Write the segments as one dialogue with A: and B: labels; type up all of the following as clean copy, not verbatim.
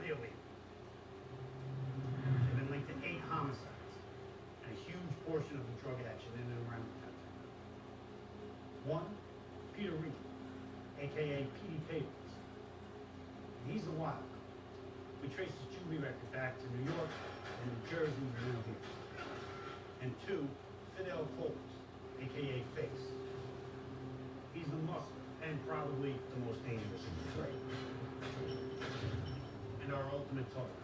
A: totally illegal. They've been linked to 8 homicides and a huge portion of the drug action in and around the country. One, Peter Reed, aka Petey Pavers. He's a wild card. We traced his juvie record back to New York and New Jersey and now here. And 2, Fidel Coles, aka Face. He's the muscle and probably the most dangerous of the 3. And our ultimate target,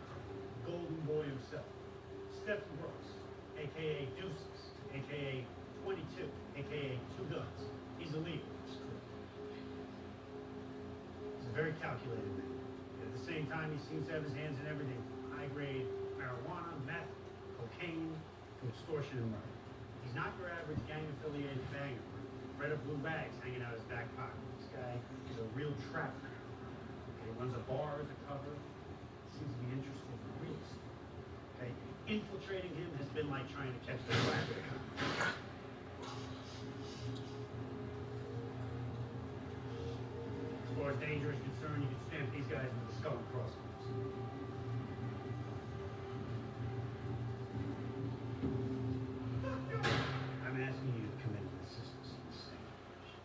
A: Golden Boy himself, Stephen Brooks, aka Deuces, aka 22, aka 2 Guns. He's a leader of this crew. He's a very calculated man. At the same time, he seems to have his hands in everything from high-grade marijuana, meth, cocaine, to extortion and murder. He's not your average gang-affiliated banger, red or blue bags hanging out his back pocket. This guy is a real trafficker. Okay, he runs a bar as a cover. Seems to be interested in real estate. Okay, infiltrating him has been like trying to catch the rabbit. As far as danger is concerned, you can stamp these guys with the skull and crossbones. I'm asking you to come in and assist us in this same operation.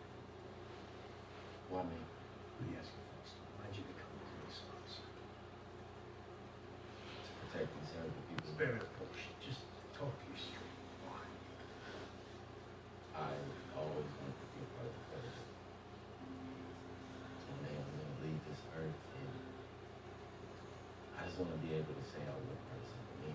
B: Why me?
A: Let me ask you first. Why'd you become a police officer?
B: To protect and serve the people.
A: Spare me the bullshit. Just talk to you straight. Why?
B: I always wanted to be a part of the president. One day I'm gonna leave this earth, and I just want to be able to say how one person for me.